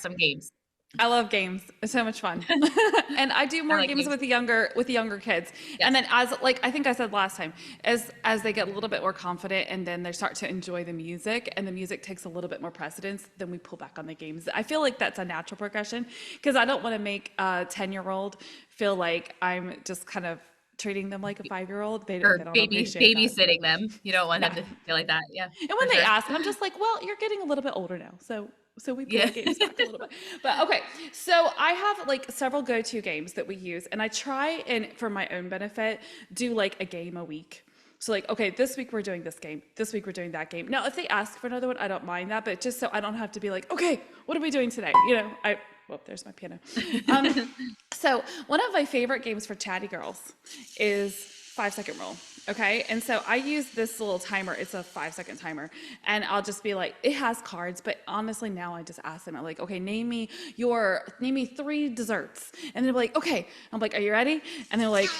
some games. I love games. It's so much fun. And I do I more like games games. with the younger kids. And Yes. then as like I think I said last time, as they get a little bit more confident and then they start to enjoy the music and the music takes a little bit more precedence, then we pull back on the games. I feel like that's a natural progression because I don't want to make a 10-year-old feel like I'm just kind of treating them like a 5-year-old. They Or don't appreciate that. babysitting them. You don't want Yeah. them to feel like that. Yeah, And when for they sure. ask, I'm just like, well, you're getting a little bit older now. So we pull Yeah. the games back a little bit. But okay. So I have like several go-to games that we use and I try and for my own benefit do like a game a week. So like, okay, this week we're doing this game. This week we're doing that game. Now, if they ask for another one, I don't mind that, but just so I don't have to be like, okay, what are we doing today? Well, there's my piano. So one of my favorite games for chatty girls is 5 second rule. Okay. And so I use this little timer. It's a 5 second timer. And I'll just be like, it has cards, but honestly now I just ask them, I'm like, okay, name me 3 desserts. And they're like, okay. I'm like, are you ready? And they're like,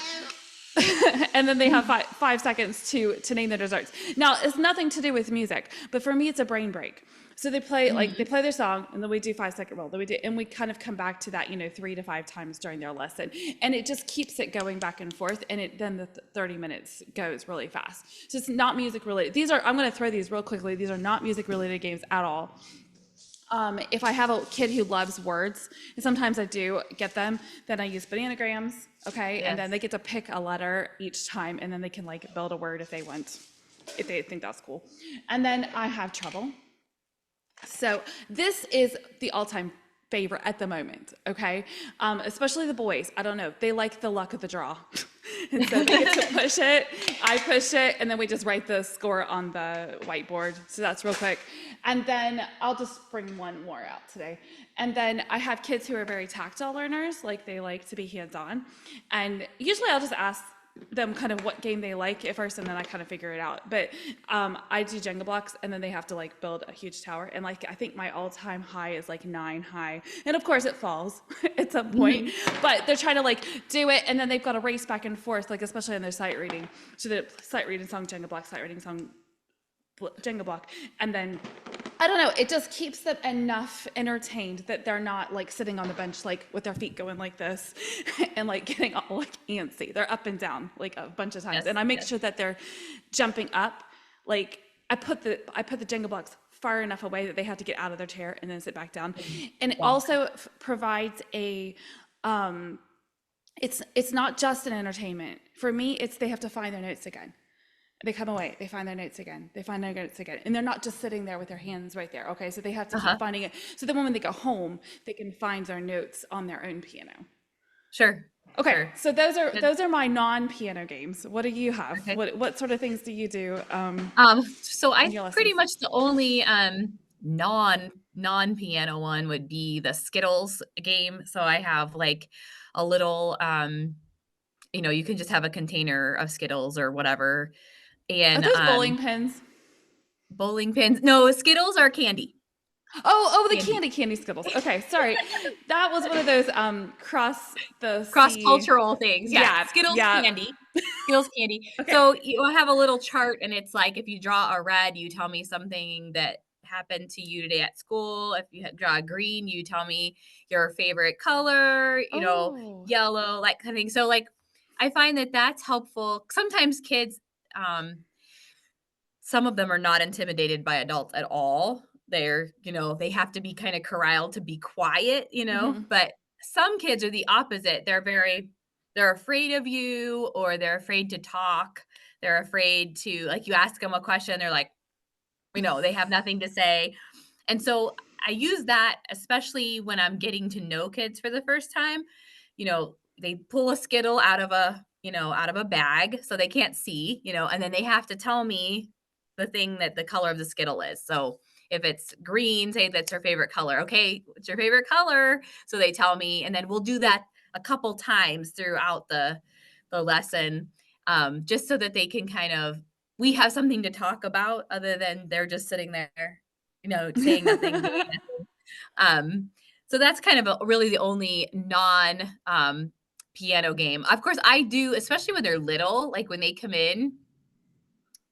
and then they have 5 seconds to name their desserts. Now it's nothing to do with music, but for me it's a brain break. So they play their song and then we do 5 second roll. Then we do and we kind of come back to that, 3 to 5 times during their lesson. And it just keeps it going back and forth and then the 30 minutes goes really fast. So it's not music related. I'm gonna throw these real quickly. These are not music related games at all. If I have a kid who loves words, and sometimes I do get them, then I use bananagrams, okay? And then Yes. they get to pick a letter each time, and then they can like build a word if they want, if they think that's cool. And then I have trouble. So this is the all-time favorite at the moment, okay? Especially the boys. I don't know. They like the luck of the draw. And so they get to push it, I push it, and then we just write the score on the whiteboard. So that's real quick. And then I'll just bring one more out today. And then I have kids who are very tactile learners, like they like to be hands-on. And usually I'll just ask them kind of what game they like at first and then I kind of figure it out. But I do Jenga blocks and then they have to like build a huge tower. And like I think my all-time high is like 9 high. And of course it falls at some point. Mhm. But they're trying to like do it and then they've got to race back and forth, like especially in their sight reading. So the sight reading song, Jenga block, sight reading song, Jenga block. And then I don't know, it just keeps them enough entertained that they're not like sitting on the bench like with their feet going like this and like getting all like antsy. They're up and down like a bunch of times. Yes. And I make Yes. sure that they're jumping up. Like I put the Jenga blocks far enough away that they have to get out of their chair and then sit back down. And it Walk. also provides a it's not just an entertainment. For me, it's they have to find their notes again. They come away, they find their notes again, they find their notes again. And they're not just sitting there with their hands right there, okay? So they have to keep Uh-huh. finding it. So then when they go home, they can find their notes on their own piano. Sure. Okay, Sure. so those are Good. those are my non-piano games. What do you have? Okay. What sort of things do you do So I in your pretty lessons? much the only non-piano one would be the Skittles game. So I have like a little you can just have a container of Skittles or whatever. Are And those bowling pins? bowling pins. No, Skittles are candy. Oh, the Candy. candy Skittles. Okay, sorry. That was one of those cross the sea. Cross-cultural things. Yeah. Yeah, Skittles yeah. candy. Skittles candy. Okay. So you have a little chart and it's like if you draw a red, you tell me something that happened to you today at school. If you draw a green, you tell me your favorite color, Oh. yellow, like kind of thing. So like I find that that's helpful. Sometimes kids some of them are not intimidated by adults at all. They have to be kind of corralled to be quiet, Hmm. but some kids are the opposite. They're afraid of you or they're afraid to talk. They're afraid to like you ask them a question, they're like, they have nothing to say. And so I use that especially when I'm getting to know kids for the first time. They pull a Skittle out of a bag so they can't see, and then they have to tell me the thing that the color of the Skittle is. So if it's green, say that's their favorite color. Okay, what's your favorite color? So they tell me, and then we'll do that a couple times throughout the lesson, just so that they can kind of we have something to talk about other than they're just sitting there, saying nothing, doing nothing. So that's kind of really the only non piano game. Of course, I do, especially when they're little, like when they come in,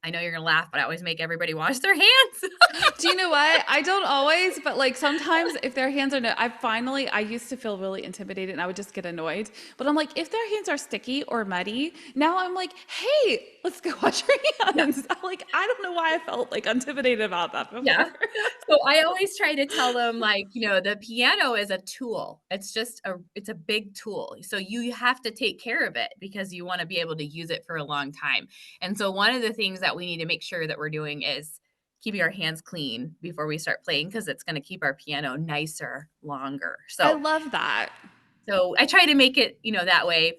I know you're gonna laugh, but I always make everybody wash their hands. Do you know what? I don't always, but like sometimes if their hands are no, I used to feel really intimidated and I would just get annoyed. But I'm like, if their hands are sticky or muddy, now I'm like, hey, let's go wash your Yeah. hands. I'm like, I don't know why I felt like intimidated about that Yeah. before. So I always try to tell them, like, the piano is a tool. It's a big tool. So you have to take care of it because you wanna be able to use it for a long time. And so one of the things that we need to make sure that we're doing is keeping our hands clean before we start playing because it's gonna keep our piano nicer longer. I So love that. I try to make it, that way.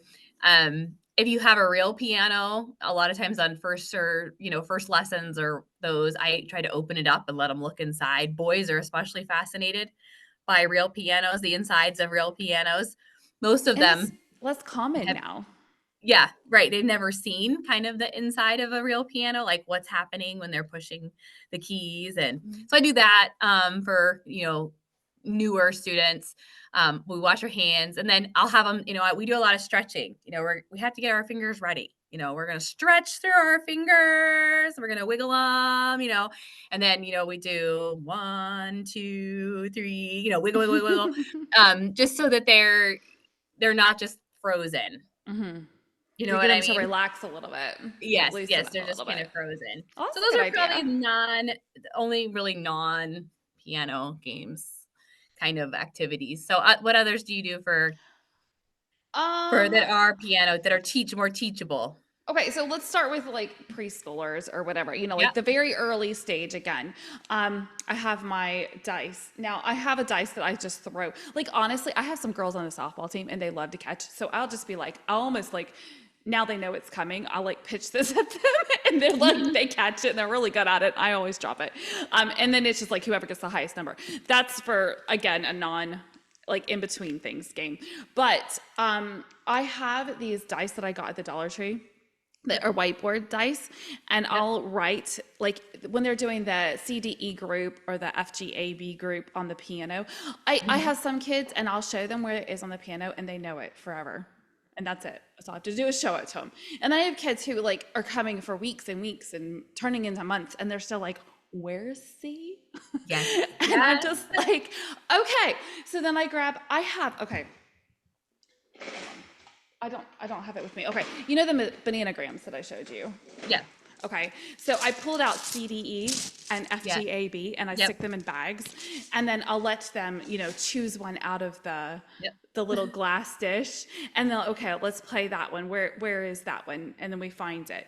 If you have a real piano, a lot of times on first lessons or those, I try to open it up and let them look inside. Boys are especially fascinated by real pianos, the insides of real pianos. Most of And it's them less common have, now. yeah, right. They've never seen kind of the inside of a real piano, like what's happening when they're pushing the keys. And Mhm. so I do that for, newer students. We wash our hands and then I'll have them, we do a lot of stretching. We have to get our fingers ready. We're going to stretch through our fingers. We're going to wiggle them, and then, we do 1, 2, 3, wiggle, wiggle, wiggle, wiggle, just so that they're not just frozen. Mhm. You know To get what I them to mean? relax a little bit, Yes, loosen yes, up a they're little just kind bit. of frozen. Oh, So that's a those good are probably idea. only really non-piano games kind of activities. So, what others do you do for Um, that are piano that are more teachable? Okay, so let's start with like preschoolers or whatever, like Yep. the very early stage again. I have my dice. Now, I have a dice that I just throw. Like, honestly, I have some girls on the softball team and they love to catch. So I'll just be like, I'll almost like, now they know it's coming. I'll like pitch this at them and they're like, they catch it and they're really good at it. I always drop it. And then it's just like whoever gets the highest number. That's for, again, a non like in between things game. But I have these dice that I got at the Dollar Tree that Yep, are whiteboard dice, and yep, I'll write like when they're doing the CDE group or the FGAB group on the piano. I mhm. have some kids and I'll show them where it is on the piano and they know it forever. And that's it. That's all I have to do is show it to them. And then I have kids who like are coming for weeks and weeks and turning into months and they're still like, where's C? Yes, And I'm yes. just like, okay. So then okay, I don't have it with me. Okay. You know the bananagrams that I showed you? Yep, Okay. So I pulled out CDE and yes, FGAB and I yep, stick them in bags and then I'll let them, choose one out of yep. the little glass dish and they'll okay, let's play that one. Where is that one? And then we find it.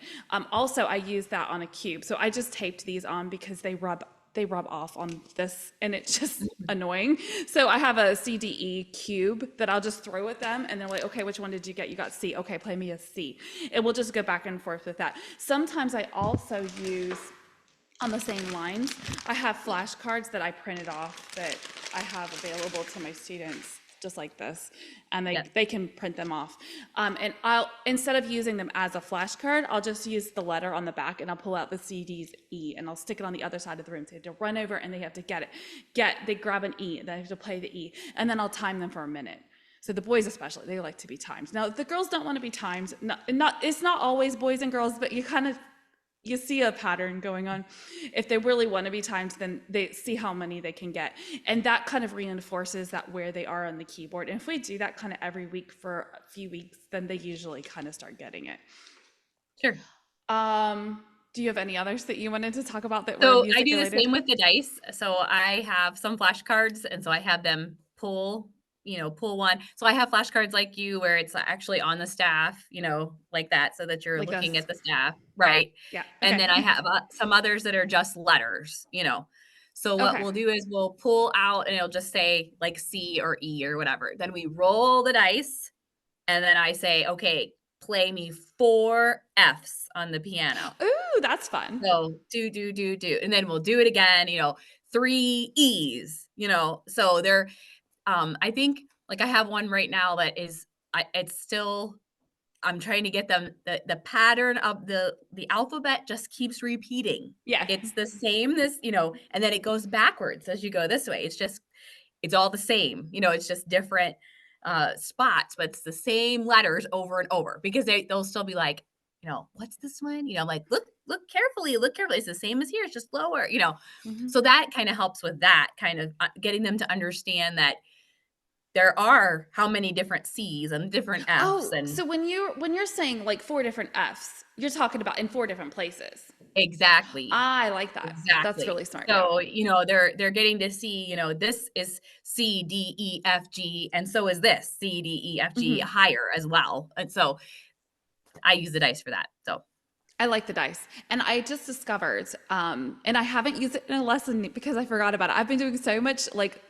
Also I use that on a cube. So I just taped these on because they rub off on this and it's just annoying. So I have a CDE cube that I'll just throw at them and they're like, okay, which one did you get? You got C. Okay, play me a C. And we'll just go back and forth with that. Sometimes I also use on the same lines, I have flashcards that I printed off that I have available to my students just like this, and they, Yep. they can print them off. And I'll, instead of using them as a flashcard, I'll just use the letter on the back and I'll pull out the CD's E and I'll stick it on the other side of the room. So they have to run over and they have to they grab an E, and they have to play the E, and then I'll time them for a minute. So the boys especially, they like to be timed. Now the girls don't want to be timed. It's not always boys and girls, but you see a pattern going on. If they really want to be timed, then they see how many they can get. And that kind of reinforces that where they are on the keyboard. And if we do that kind of every week for a few weeks, then they usually kind of start getting it. Sure. Do you have any others that you wanted to talk about that were So I music do the related? same with the dice. So I have some flashcards, and so I have them pull one. So I have flashcards like you where it's actually on the staff, like that, so that you're Like looking this? at the staff, right? Yeah. And Okay. then I have some others that are just letters. So what Okay. we'll do is we'll pull out, and it'll just say like C or E or whatever. Then we roll the dice, and then I say, okay, play me 4 Fs on the piano. Ooh, that's fun. So, do, and then we'll do it again, 3 E's, so I think, like, I have one right now that is it's still I'm trying to get them the pattern of the alphabet just keeps repeating. Yeah. It's the same and then it goes backwards as you go this way. It's all the same, it's just different, spots, but it's the same letters over and over because they'll still be like, "What's this one?" I'm like, "Look, look carefully. It's the same as here. It's just lower, you know. Mhm. So that kind of helps with that kind of getting them to understand that there are how many different C's and different F's Oh, and so when you're saying like 4 different Fs, you're talking about in 4 different places. exactly. I like that. That's Exactly. really smart, yeah. So, you know, they're getting to see, you know, this is C, D, E, F, G, and so is this C, D, E, F, G Mhm. higher as well. And so I use the dice for that. So I like the dice. And I just discovered, and I haven't used it in a lesson because I forgot about it. I've been doing so much like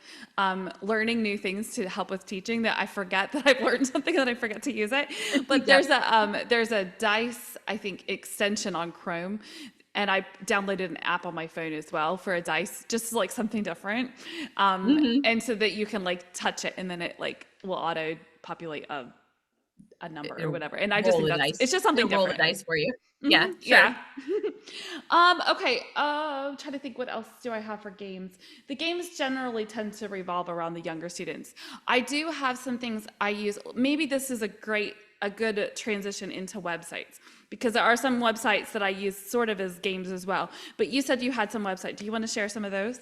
learning new things to help with teaching that I forget that I've learned something that I forget to use it. But yep. there's a dice, I think, extension on Chrome. And I downloaded an app on my phone as well for a dice, just like something different. Hmm. And so that you can like touch it and then it like will auto populate a number or It'll whatever. And I just roll think the that's, dice. it's just something It'll roll the different. dice for you. Yeah, Hmm, sure. yeah. Okay. I'm trying to think what else do I have for games. The games generally tend to revolve around the younger students. I do have some things I use. Maybe this is a good transition into websites because there are some websites that I use sort of as games as well. But you said you had some website. Do you want to share some of those?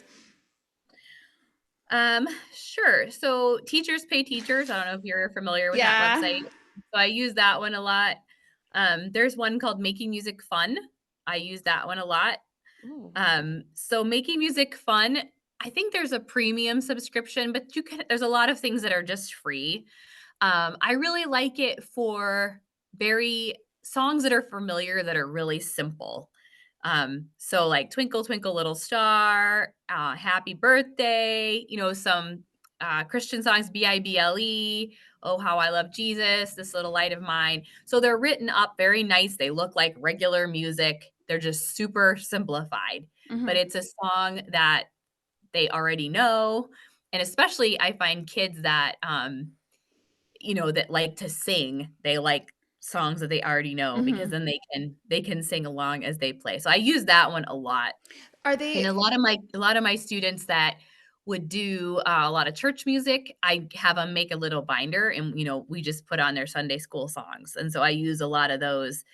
Sure. So Teachers Pay Teachers. I don't know if you're familiar with that Yeah. website. So I use that one a lot. There's one called Making Music Fun. I use that one a lot. Ooh. So Making Music Fun, I think there's a premium subscription, but there's a lot of things that are just free. I really like it for very songs that are familiar that are really simple. So like Twinkle Twinkle Little Star, Happy Birthday, you know, some Christian songs, Bible, Oh How I Love Jesus, This Little Light of Mine. So they're written up very nice. They look like regular music. They're just super simplified, but Hmm. it's a song that they already know. And especially I find kids that you know, that like to sing, they like songs that they already know because Hmm. then they can sing along as they play. So I use that one a lot. Are And they, a lot of my students that would do a lot of church music, I have them make a little binder and you know, we just put on their Sunday school songs. And so I use a lot of those,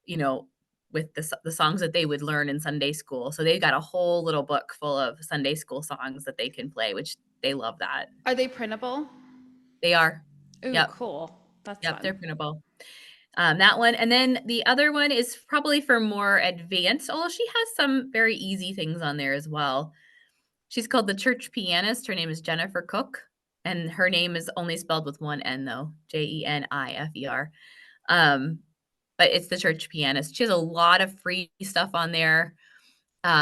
you know, with the songs that they would learn in Sunday school. So they've got a whole little book full of Sunday school songs that they can play, which they love that. are they printable? They are. Ooh, Yep. cool. That's Yep, fun. they're printable. That one, and then the other one is probably for more advanced, although she has some very easy things on there as well. She's called The Church Pianist. Her name is Jennifer Cook, and her name is only spelled with one N though, Jenifer. Um, but it's The Church Pianist. She has a lot of free stuff on there.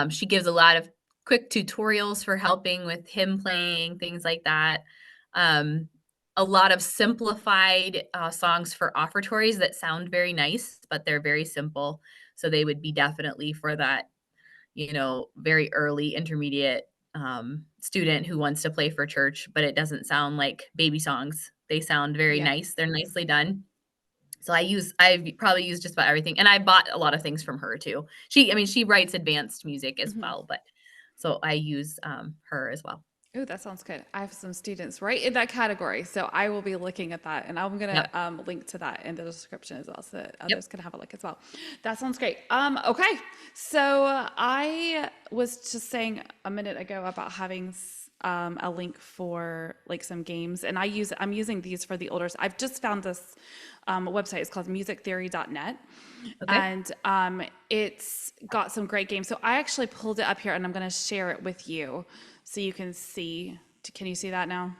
She gives a lot of quick tutorials for helping with hymn playing, things like that. Um, a lot of simplified songs for offertories that sound very nice, but they're very simple. So they would be definitely for that, you know, very early intermediate student who wants to play for church, but it doesn't sound like baby songs. They sound very Yeah. nice. They're nicely done. So I've probably used just about everything, and I bought a lot of things from her too. I mean, she writes advanced music as Hmm. well, but so I use, her as well. Ooh, that sounds good. I have some students right in that category, so I will be looking at that, and I'm gonna Yep, link to that in the description as well, so that yep. others can have a look as well. That sounds great. Okay, so I was just saying a minute ago about having a link for like some games, and I'm using these for the older. I've just found this website. It's called musictheory.net, Okay. and it's got some great games. So I actually pulled it up here, and I'm going to share it with you so you can see. Can you see that now?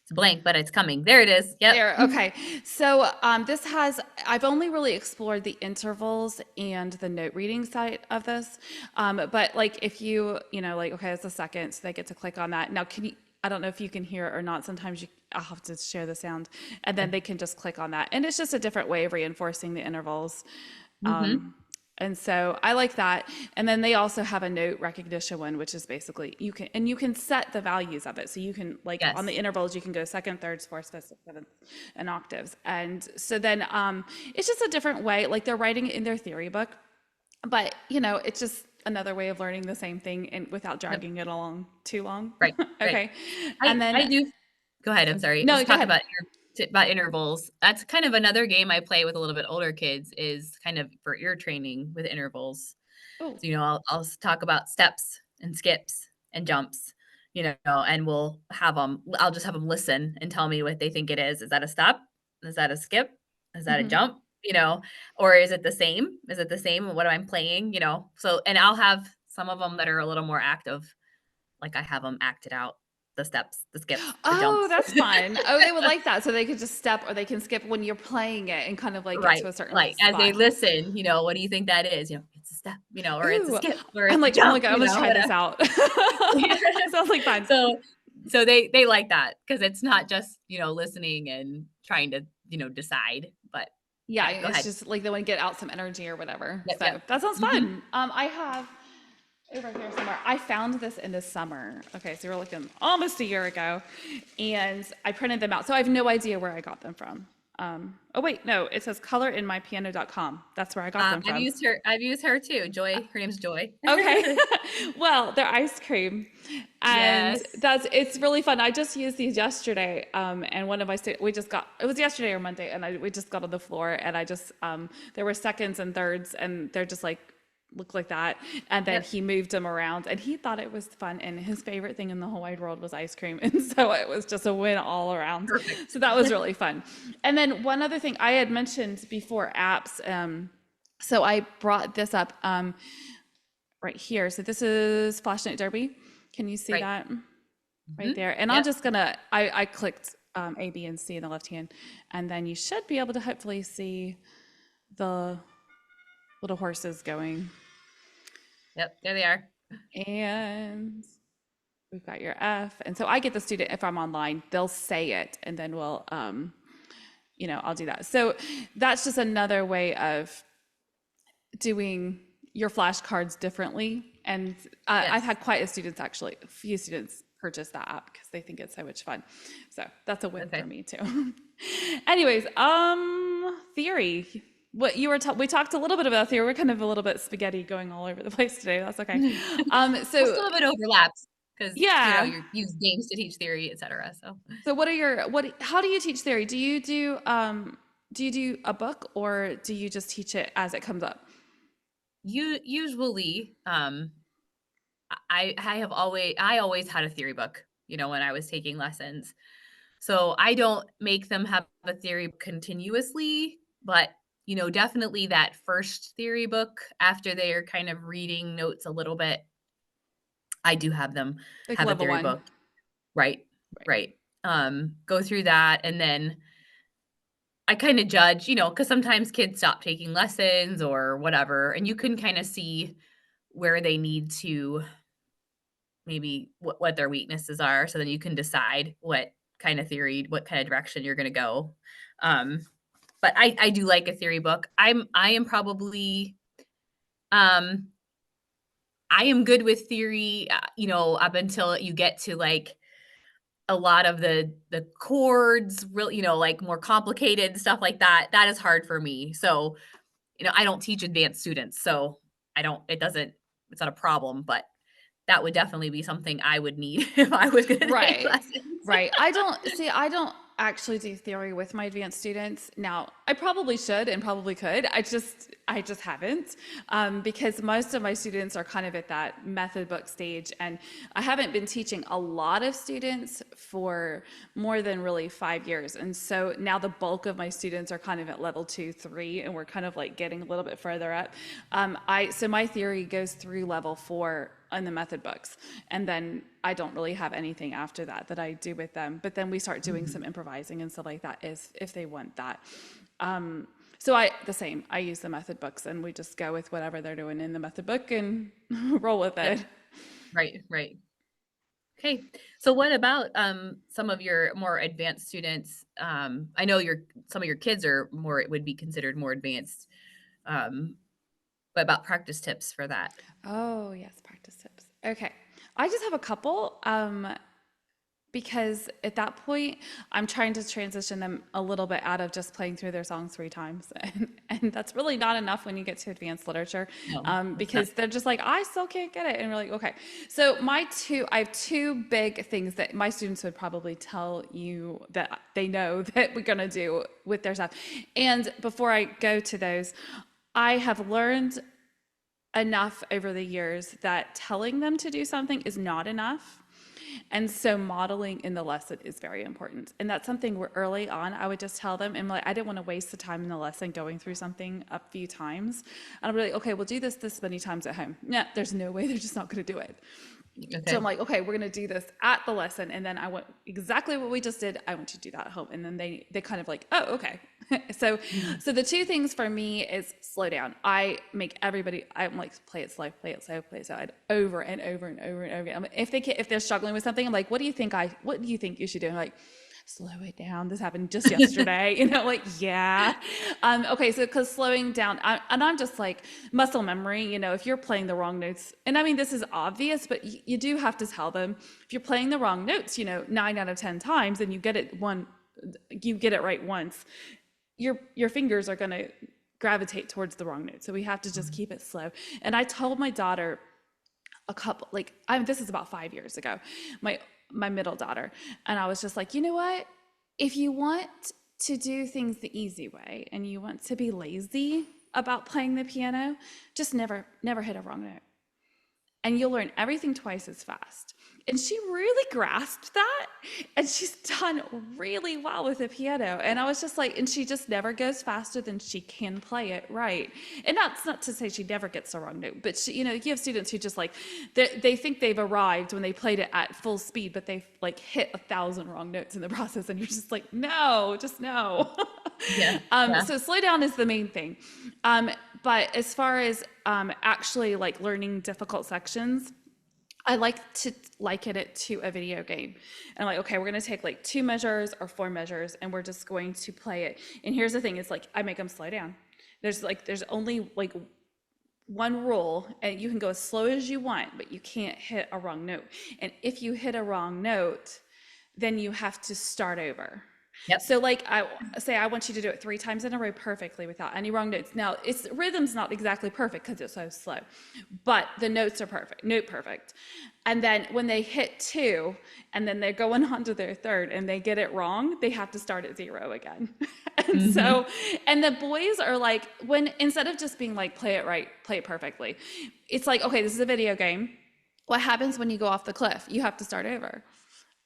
It's blank, but it's coming. There it is. Yep. There, okay. So I've only really explored the intervals and the note reading side of this. But like if like, okay, it's a second, so they get to click on that. Now, I don't know if you can hear it or not. Sometimes I'll have to share the sound and then they can just click on that. And it's just a different way of reinforcing the intervals. Mhm. And so I like that. And then they also have a note recognition one, which is basically you can set the values of it. So you can like on the Yes. intervals, you can go second, thirds, fourths, fifths, sixths, sevenths, and octaves. And so then it's just a different way. Like they're writing it in their theory book, but it's just another way of learning the same thing and without Yep. dragging it along too long. Right, right. Okay. And I then do Go ahead, I'm sorry. no, Let's go talk ahead. about about intervals. That's kind of another game I play with a little bit older kids is kind of for ear training with intervals. Oh. So, I'll talk about steps and skips and jumps, and I'll just have them listen and tell me what they think it is. Is that a step? Is that a skip? Is that a Mhm. jump? Or is it the same? Is it the same? What am I playing? So, and I'll have some of them that are a little more active. Like I have them acted out the steps, the skips, the Oh, jumps. that's fun. Oh, they would like that, so they could just step or they can skip when you're playing it and kind of, like, get Right, to a certain like, as they spot. listen, "What do you think that is?" "It's a step," or "It's a Ooh, skip," or I'm "It's a like, "Oh my jump," god, I'm gonna try this whatever. out." Sounds like fun. So so they like that because it's not just, listening and trying to, decide, but Yeah, yeah, go it's ahead. just like they wanna get out some energy or whatever, Yep, so yep. that sounds Mhm. fun. I have over here somewhere. I found this in the summer. Okay, so we're looking almost a year ago, and I printed them out. So I have no idea where I got them from. Oh wait, no, it says colorinmypiano.com. That's where I got them from. I've used her too, Joy, her name's Joy. Okay. Well, they're ice cream. And Yes. it's really fun. I just used these yesterday. And one of my we just got it was yesterday or Monday, and we just got on the floor and I just there were seconds and thirds and they're just like look like that. And then Yep. he moved them around and he thought it was fun and his favorite thing in the whole wide world was ice cream. And so it was just a win all around. Perfect. So that was really fun. And then one other thing I had mentioned before apps, so I brought this up right here. So this is Flash Night Derby. Can you see Right. that right Mhm. there? And I'm Yep. just gonna, I clicked A, B, and C in the left hand, and then you should be able to hopefully see the little horses going. Yep, there they are. And we've got your F. And so I get the student, if I'm online, they'll say it, and then I'll do that. So that's just another way of doing your flashcards differently. And I've Yes, had quite a few students purchase that app because they think it's so much fun. So that's a win for okay. me too. Anyways, theory. What you were we talked a little bit about theory. We're kind of a little bit spaghetti going all over the place today. That's okay. Well, So some of it overlaps because yeah. you use games to teach theory, etc. So So how do you teach theory? Do you do a book or do you just teach it as it comes up? you usually, I always had a theory book, when I was taking lessons. So I don't make them have a theory continuously, but definitely that first theory book after they are kind of reading notes a little bit, I do have them Like have a level theory one. book. Right. Right. Right. Go through that and then I kinda judge, because sometimes kids stop taking lessons or whatever, and you can kinda see where they need to maybe what their weaknesses are, so then you can decide what kinda direction you're gonna go. Um, but I do like a theory book. I am probably, um I am good with theory, up until you get to, like, a lot of the chords, real like, more complicated stuff like that. That is hard for me. So, I don't teach advanced students, so I don't it doesn't it's not a problem, but that would definitely be something I would need if I was gonna take Right. lessons. Right. I don't actually do theory with my advanced students. Now, I probably should and probably could. I just haven't because most of my students are kind of at that method book stage. And I haven't been teaching a lot of students for more than really 5 years. And so now the bulk of my students are kind of at level 2, 3, and we're kind of like getting a little bit further up. So my theory goes through level 4 on the method books. And then I don't really have anything after that I do with them. But then we start doing Mhm. some improvising and stuff like that if they want that. So the same. I use the method books and we just go with whatever they're doing in the method book and roll with Yep. it. Right, right. Okay. So what about, some of your more advanced students? I know some of your kids would be considered more advanced, um, but about practice tips for that? Oh, yes, practice tips. Okay. I just have a couple. because at that point I'm trying to transition them a little bit out of just playing through their songs 3 times, and that's really not enough when you get to advanced literature, No, it's not. because they're just like, I still can't get it, and we're like, okay. So I have two big things that my students would probably tell you that they know that we're gonna do with their stuff. And before I go to those, I have learned enough over the years that telling them to do something is not enough. And so modeling in the lesson is very important. And that's something where early on I would just tell them, and like I didn't want to waste the time in the lesson going through something a few times. And I'd be like, okay, we'll do this many times at home. Yeah, there's no way they're just not going to do it. So I'm Okay. like, okay, we're gonna do this at the lesson, and then I want exactly what we just did. I want you to do that at home, and then they kind of like, oh, okay. so Mhm. so the two things for me is slow down. I make everybody. I'm like, play it slow, play it slow, play it slow, and over and over and over and over again. If they're struggling with something, I'm like, what do you think you should do? I'm like, slow it down. This happened just yesterday. Like, yeah. Okay, so because slowing down, and I'm just like muscle memory, if you're playing the wrong notes, and I mean, this is obvious, but you do have to tell them if you're playing the wrong notes, 9 out of 10 times, and you get it right once, your fingers are going to gravitate towards the wrong note. So we have to just keep it slow. And I told my daughter this is about 5 years ago, my middle daughter, and I was just like, you know what? If you want to do things the easy way and you want to be lazy about playing the piano, just never hit a wrong note, and you'll learn everything twice as fast. And she really grasped that, and she's done really well with the piano. And I was just like, and she just never goes faster than she can play it right. And that's not to say she never gets the wrong note, but you have students who just like, they think they've arrived when they played it at full speed, but they've like hit 1,000 wrong notes in the process, and you're just like, no, just no. Yeah. Yeah. So slow down is the main thing. But as far as actually like learning difficult sections, I like to liken it to a video game. And I'm like, okay, we're gonna take like 2 measures or 4 measures, and we're just going to play it. And here's the thing: it's like I make them slow down. There's only like one rule, and you can go as slow as you want, but you can't hit a wrong note. And if you hit a wrong note, then you have to start over. Yep. So like I say, I want you to do it 3 times in a row perfectly without any wrong notes. Now its rhythm's not exactly perfect because it's so slow, but the notes are perfect, note perfect. And then when they hit 2, and then they're going on to their third and they get it wrong, they have to start at 0 again. And Hmm. so, and the boys are like, when instead of just being like, play it right, play it perfectly, it's like, okay, this is a video game. What happens when you go off the cliff? You have to start over.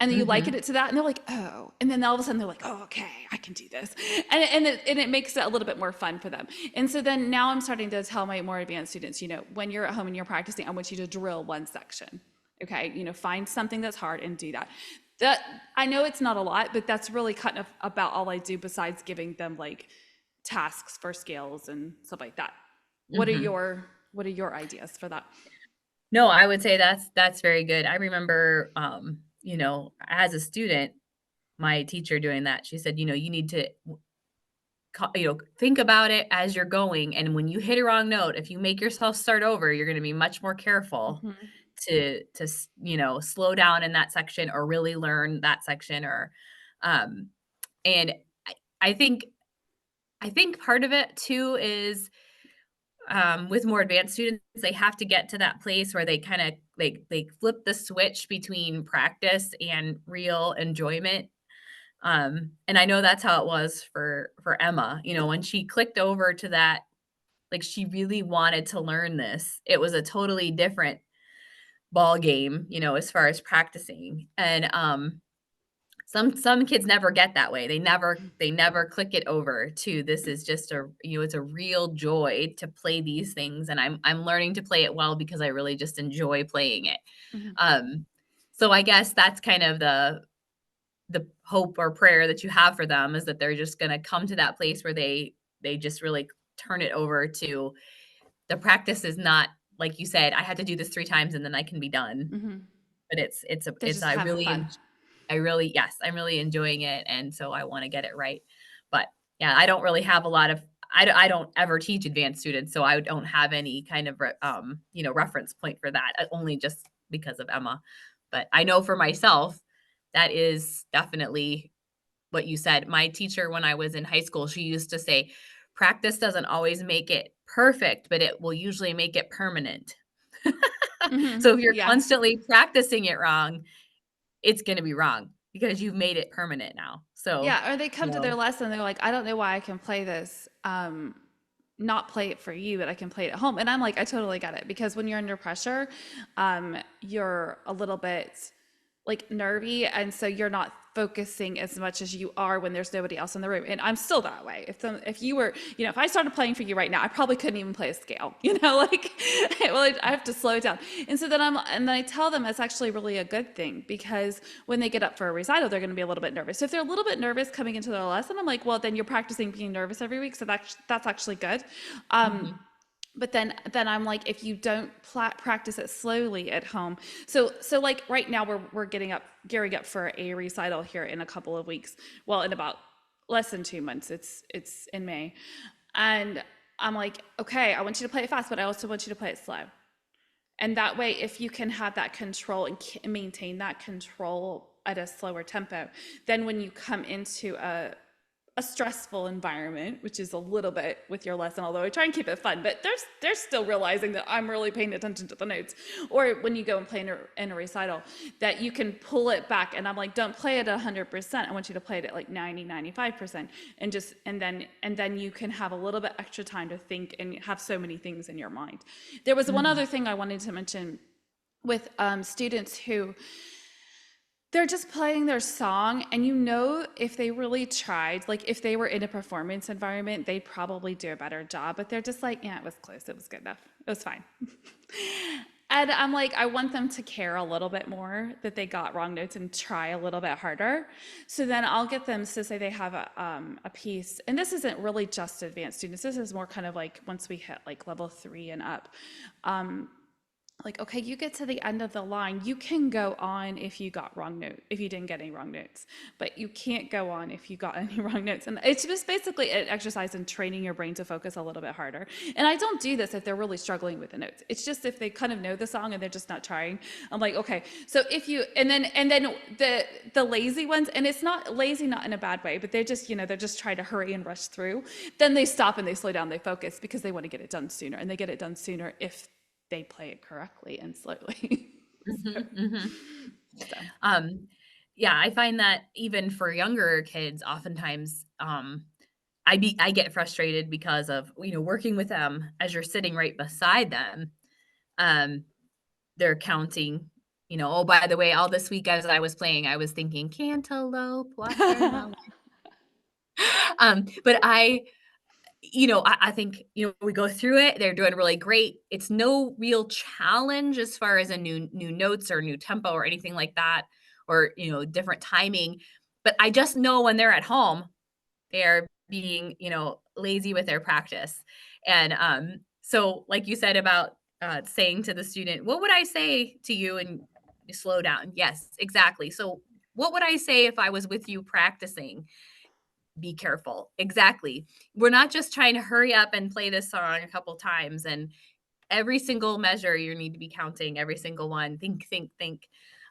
And then you liken Hmm. it to that, and they're like, oh. And then all of a sudden they're like, oh, okay, I can do this. And it makes it a little bit more fun for them. And so then now I'm starting to tell my more advanced students, when you're at home and you're practicing, I want you to drill one section. Okay, find something that's hard and do that. That I know it's not a lot, but that's really kind of about all I do besides giving them like tasks for scales and stuff like that. What are Hmm. your ideas for that? No, I would say that's very good. I remember, as a student, my teacher doing that. She said, you need to, think about it as you're going, and when you hit a wrong note, if you make yourself start over, you're going to be much more careful Hmm. to slow down in that section or really learn that section or, um, and I, I think I think part of it too is with more advanced students, they have to get to that place where they kind of they flip the switch between practice and real enjoyment. And I know that's how it was for Emma. When she clicked over to that, like she really wanted to learn this. It was a totally different ball game, as far as practicing. And some kids never get that way. They never click it over to this is just it's a real joy to play these things, and I'm learning to play it well because I really just enjoy playing it. Hmm. Um, so I guess that's kind of the hope or prayer that you have for them is that they're just gonna come to that place where they just really turn it over to the practice is not like you said, I have to do this 3 times and then I can be done. Hmm. But it's a They're it's just having fun. I really yes, I'm really enjoying it, and so I wanna get it right. But, yeah, I don't really have a lot of I don't ever teach advanced students, so I don't have any kind of reference point for that, only just because of Emma. But I know for myself that is definitely what you said. My teacher, when I was in high school, she used to say, "Practice doesn't always make it perfect, but it will usually make it permanent." Hmm. So if you're Yeah. constantly practicing it wrong, it's gonna be wrong because you've made it permanent now. So, Yeah, or they come you to know their lesson, they're like, I don't know why I can play this, not play it for you, but I can play it at home. And I'm like, I totally get it because when you're under pressure, you're a little bit like nervy, and so you're not focusing as much as you are when there's nobody else in the room. And I'm still that way. If you were, if I started playing for you right now, I probably couldn't even play a scale. Like, well, I have to slow it down. And so then I tell them it's actually really a good thing because when they get up for a recital, they're going to be a little bit nervous. So if they're a little bit nervous coming into their lesson, I'm like, well, then you're practicing being nervous every week, so that's actually good. Mhm. But then I'm like, if you don't practice it slowly at home, so like right now we're gearing up for a recital here in a couple of weeks. Well, in about less than 2 months. It's in May, and I'm like, okay, I want you to play it fast, but I also want you to play it slow. And that way, if you can have that control and maintain that control at a slower tempo, then when you come into a stressful environment, which is a little bit with your lesson, although I try and keep it fun, but they're still realizing that I'm really paying attention to the notes. Or when you go and play in a recital, that you can pull it back. And I'm like, don't play it 100%. I want you to play it at like 90, 95%. And then you can have a little bit extra time to think and have so many things in your mind. There was one Mhm. other thing I wanted to mention with students who they're just playing their song, and if they really tried, like if they were in a performance environment, they'd probably do a better job, but they're just like, yeah, it was close, it was good enough, it was fine. And I'm like, I want them to care a little bit more that they got wrong notes and try a little bit harder. So then I'll get them to say they have a piece, and this isn't really just advanced students, this is more kind of like once we hit like level 3 and up. Like, okay, you get to the end of the line, you can go on if you didn't get any wrong notes, but you can't go on if you got any wrong notes. And it's just basically an exercise in training your brain to focus a little bit harder. And I don't do this if they're really struggling with the notes. It's just if they kind of know the song and they're just not trying. I'm like, okay, so if you, and then the lazy ones, and it's not lazy, not in a bad way, but they're just trying to hurry and rush through. Then they stop and they slow down, they focus because they want to get it done sooner, and they get it done sooner if they play it correctly and slowly. so, Mhm. Mhm. so. Um, yeah, I find that even for younger kids, oftentimes, I get frustrated because of, working with them as you're sitting right beside them. Um, they're counting, "Oh, by the way, all this week as I was playing, I was thinking cantaloupe, watermelon." But I think, we go through it, they're doing really great. It's no real challenge as far as a new notes or new tempo or anything like that, or, different timing. But I just know when they're at home, they're being, lazy with their practice. And so like you said about saying to the student, "What would I say to you?" And you slow down. Yes, exactly. So what would I say if I was with you practicing? Be careful. Exactly. We're not just trying to hurry up and play this song a couple times, and every single measure you need to be counting, every single one. Think, think, think.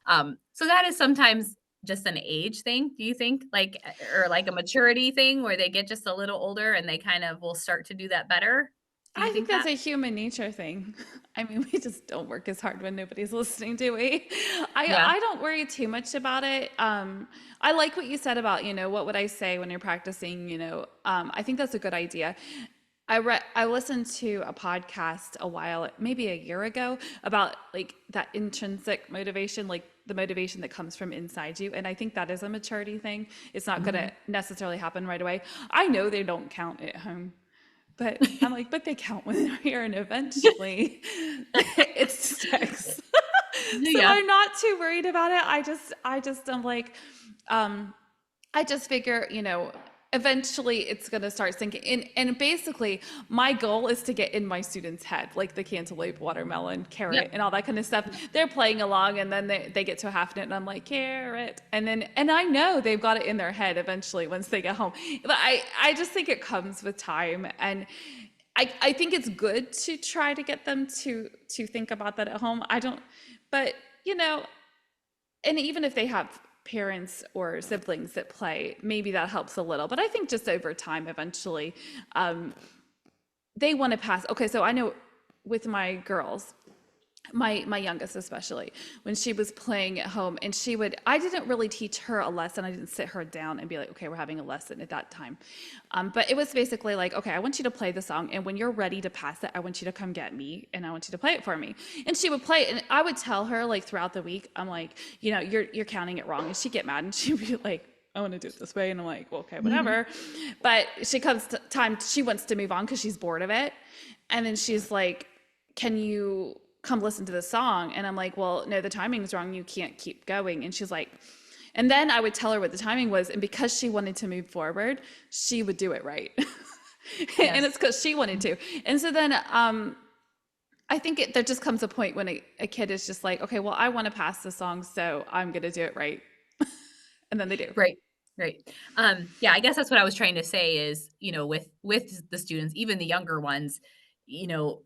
So that is sometimes just an age thing, do you think? Like, or like a maturity thing where they get just a little older and they kind of will start to do that better? Do you I think think that's that? a human nature thing. I mean, we just don't work as hard when nobody's listening, do we? I Yeah. I don't worry too much about it. I like what you said about, what would I say when you're practicing, I think that's a good idea. I listened to a podcast a while, maybe a year ago, about like that intrinsic motivation, like the motivation that comes from inside you. And I think that is a maturity thing. It's not going Mhm. to necessarily happen right away. I know they don't count at home. But I'm like, but they count when they're here, and eventually it sticks. So Yeah. I'm not too worried about it. I'm like, um, I just figure, eventually it's going to start sinking in. And basically, my goal is to get in my students' head, like the cantaloupe, watermelon, carrot, Yep. and all that kind of stuff. They're playing along, and then they get to a half note, and I'm like, carrot. And I know they've got it in their head eventually once they get home. But I just think it comes with time. And I think it's good to try to get them to think about that at home. I don't, but, you know, and even if they have parents or siblings that play, maybe that helps a little. But I think just over time, eventually, um, they want to pass. Okay, so I know with my girls, my youngest especially, when she was playing at home, and I didn't really teach her a lesson. I didn't sit her down and be like, okay, we're having a lesson at that time. But it was basically like, okay, I want you to play the song, and when you're ready to pass it, I want you to come get me, and I want you to play it for me. And she would play it, and I would tell her like throughout the week, I'm like, you're counting it wrong, and she'd get mad, and she'd be like, I want to do it this way. And I'm like, well, okay, whatever. But she comes to time, she wants to move on because she's bored of it. And then she's like, can you come listen to the song? And I'm like, well, no, the timing's wrong. You can't keep going. And she's like, and then I would tell her what the timing was. And because she wanted to move forward, she would do it right. Yes. And it's because she wanted to. And so then I think there just comes a point when a kid is just like, okay, well, I want to pass the song, so I'm going to do it right. And then they do. Right. Right. Yeah, I guess that's what I was trying to say is, with the students, even the younger ones, you know,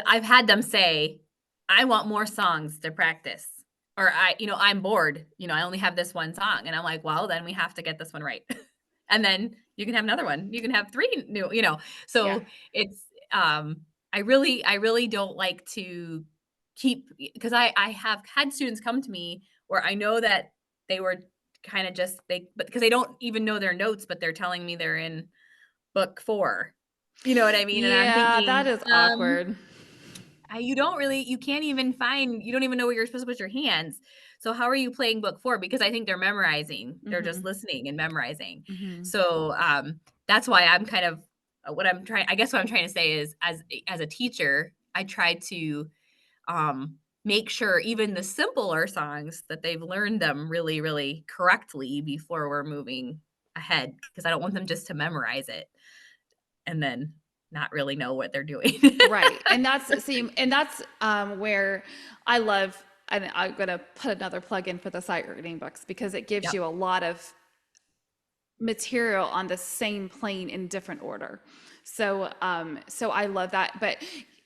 I've had them say, "I want more songs to practice," or "I'm bored. I only have this one song," and I'm like, "Well, then we have to get this one right, and then you can have another one. You can have three new." Yeah. So it's I really don't like to keep because I have had students come to me where I know that they were kind of just but because they don't even know their notes, but they're telling me they're in book 4. You know what I mean? And I'm Yeah, that thinking, is awkward. you can't even you don't even know where you're supposed to put your hands. So how are you playing book 4? Because I think they're memorizing. They're just Hmm. listening and memorizing. Hmm. So, that's why I'm kind of I guess what I'm trying to say is as a teacher, I try to, make sure even the simpler songs that they've learned them really, really correctly before we're moving ahead because I don't want them just to memorize it and then not really know what they're doing. Right. And that's where I love, and I'm going to put another plug in for the sight reading books because it gives Yep. you a lot of material on the same plane in different order. So I love that. But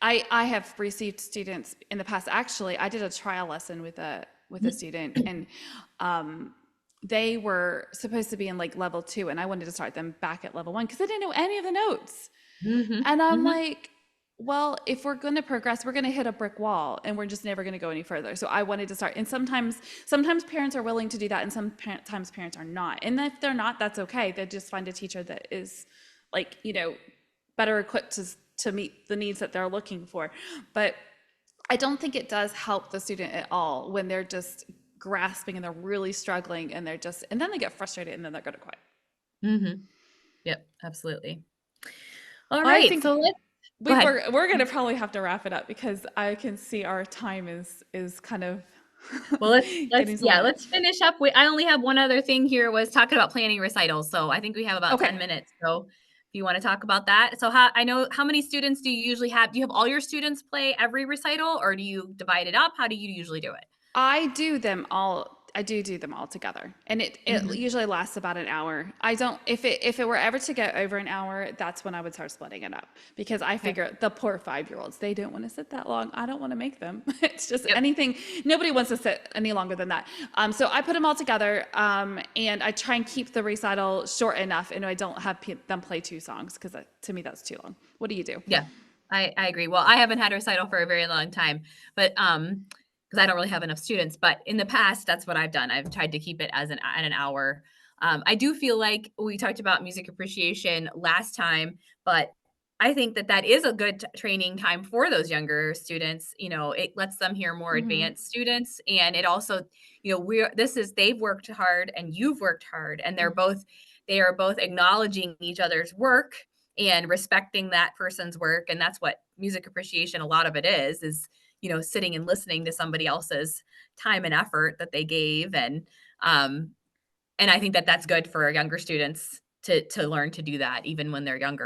I have received students in the past. Actually, I did a trial lesson with a student, and they were supposed to be in like level 2, and I wanted to start them back at level 1 because I didn't know any of the notes. Mhm, And I'm mhm. like, well, if we're going to progress, we're going to hit a brick wall and we're just never going to go any further. So I wanted to start. And sometimes parents are willing to do that, and sometimes parents are not. And if they're not, that's okay. They just find a teacher that is like, better equipped to meet the needs that they're looking for. But I don't think it does help the student at all when they're just grasping and they're really struggling, and then they get frustrated and then they're going to quit. Mhm. Yep, absolutely. All Well, I right, think so let's go ahead. we're gonna probably have to wrap it up because I can see our time is kind of Well, let's getting to the yeah, limit. let's finish up with I only have one other thing here was talking about planning recitals, so I think we have about Okay. 10 minutes, so if you wanna talk about that. So how many students do you usually have? Do you have all your students play every recital, or do you divide it up? How do you usually do it? I do them all together. And it Mhm. usually lasts about an hour. I don't if it were ever to get over an hour, that's when I would start splitting it up. Because I Okay. figure the poor 5-year-olds, they don't want to sit that long. I don't want to make them. It's just Yep. anything, nobody wants to sit any longer than that. So I put them all together, and I try and keep the recital short enough, and I don't have them play 2 songs because to me that's too long. What do you do? Yeah, I agree. Well, I haven't had a recital for a very long time, but, because I don't really have enough students, but in the past, that's what I've done. I've tried to keep it as at an hour. I do feel like we talked about music appreciation last time, but I think that that is a good training time for those younger students. It lets them hear more Hmm. advanced students, and it also, they've worked hard and you've worked hard, and they are both acknowledging each other's work and respecting that person's work. And that's what music appreciation, a lot of it is sitting and listening to somebody else's time and effort that they gave. And I think that that's good for younger students to learn to do that even when they're younger.